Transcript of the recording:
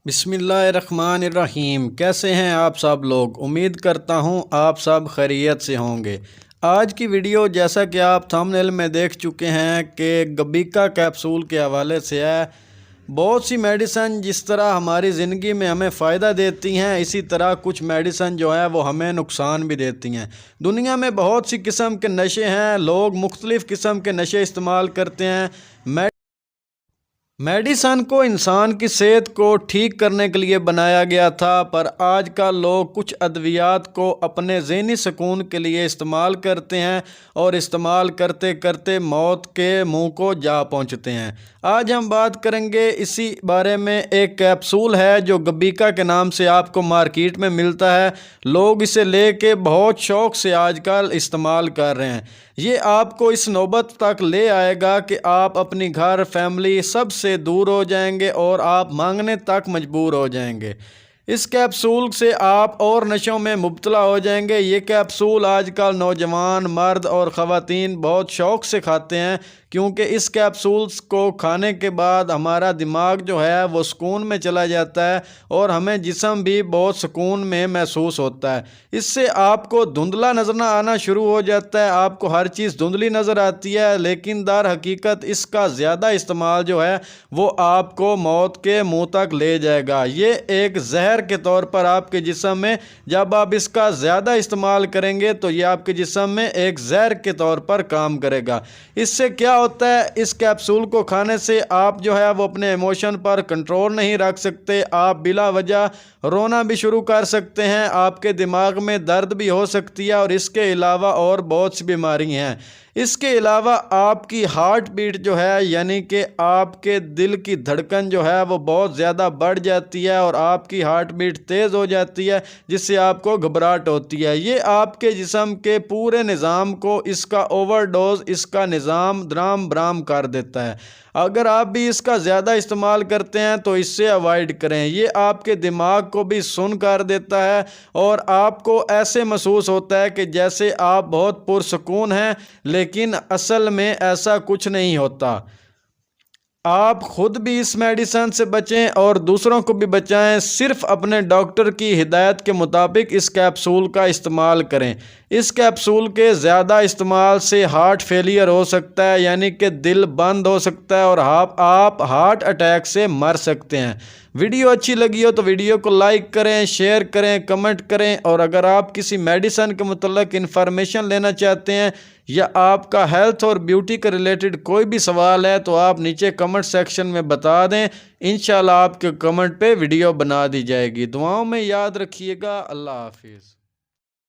بسم اللہ الرحمن الرحیم۔ کیسے ہیں آپ سب لوگ؟ امید کرتا ہوں آپ سب خیریت سے ہوں گے۔ آج کی ویڈیو جیسا کہ آپ تھمبنیل میں دیکھ چکے ہیں کہ گبیکا کیپسول کے حوالے سے ہے۔ بہت سی میڈیسن جس طرح ہماری زندگی میں ہمیں فائدہ دیتی ہیں، اسی طرح کچھ میڈیسن جو ہے وہ ہمیں نقصان بھی دیتی ہیں۔ دنیا میں بہت سی قسم کے نشے ہیں، لوگ مختلف قسم کے نشے استعمال کرتے ہیں۔ میڈیسن کو انسان کی صحت کو ٹھیک کرنے کے لیے بنایا گیا تھا، پر آج کل لوگ کچھ ادویات کو اپنے ذہنی سکون کے لیے استعمال کرتے ہیں اور استعمال کرتے کرتے موت کے منہ کو جا پہنچتے ہیں۔ آج ہم بات کریں گے اسی بارے میں۔ ایک کیپسول ہے جو گبیکا کے نام سے آپ کو مارکیٹ میں ملتا ہے۔ لوگ اسے لے کے بہت شوق سے آج کل استعمال کر رہے ہیں۔ یہ آپ کو اس نوبت تک لے آئے گا کہ آپ اپنی گھر، فیملی سب سے دور ہو جائیں گے اور آپ مانگنے تک مجبور ہو جائیں گے۔ اس کیپسول سے آپ اور نشوں میں مبتلا ہو جائیں گے۔ یہ کیپسول آج کل نوجوان، مرد اور خواتین بہت شوق سے کھاتے ہیں، کیونکہ اس کیپسولز کو کھانے کے بعد ہمارا دماغ جو ہے وہ سکون میں چلا جاتا ہے اور ہمیں جسم بھی بہت سکون میں محسوس ہوتا ہے۔ اس سے آپ کو دھندلا نظر آنا شروع ہو جاتا ہے، آپ کو ہر چیز دھندلی نظر آتی ہے، لیکن در حقیقت اس کا زیادہ استعمال جو ہے وہ آپ کو موت کے منہ تک لے جائے گا۔ یہ ایک زہر کے طور پر آپ کے جسم میں جب آپ اس کا زیادہ استعمال کریں گے تو یہ آپ کے جسم میں ایک زہر کے طور پر کام کرے گا۔ اس سے کیا ہوتا ہے؟ اس کیپسول کو کھانے سے آپ جو ہے وہ اپنے ایموشن پر کنٹرول نہیں رکھ سکتے، آپ بلا وجہ رونا بھی شروع کر سکتے ہیں، آپ کے دماغ میں درد بھی ہو سکتی ہے اور اس کے علاوہ اور بہت سی بیماری ہیں۔ اس کے علاوہ آپ کی ہارٹ بیٹ جو ہے، یعنی کہ آپ کے دل کی دھڑکن جو ہے وہ بہت زیادہ بڑھ جاتی ہے اور آپ کی ہارٹ بیٹ تیز ہو جاتی ہے، جس سے آپ کو گھبراہٹ ہوتی ہے۔ یہ آپ کے جسم کے پورے نظام کو اس کا اوور ڈوز، اس کا نظام درام برام کر دیتا ہے۔ اگر آپ بھی اس کا زیادہ استعمال کرتے ہیں تو اس سے اوائڈ کریں۔ یہ آپ کے دماغ کو بھی سن کر دیتا ہے اور آپ کو ایسے محسوس ہوتا ہے کہ جیسے آپ بہت پرسکون ہیں، لیکن اصل میں ایسا کچھ نہیں ہوتا۔ آپ خود بھی اس میڈیسن سے بچیں اور دوسروں کو بھی بچائیں۔ صرف اپنے ڈاکٹر کی ہدایت کے مطابق اس کیپسول کا استعمال کریں۔ اس کیپسول کے زیادہ استعمال سے ہارٹ فیلئر ہو سکتا ہے، یعنی کہ دل بند ہو سکتا ہے اور آپ ہارٹ اٹیک سے مر سکتے ہیں۔ ویڈیو اچھی لگی ہو تو ویڈیو کو لائک کریں، شیئر کریں، کمنٹ کریں، اور اگر آپ کسی میڈیسن کے متعلق انفارمیشن لینا چاہتے ہیں یا آپ کا ہیلتھ اور بیوٹی کے ریلیٹڈ کوئی بھی سوال ہے تو آپ نیچے کمنٹ سیکشن میں بتا دیں، انشاءاللہ آپ کے کمنٹ پہ ویڈیو بنا دی جائے گی۔ دعاؤں میں یاد رکھیے گا۔ اللہ حافظ۔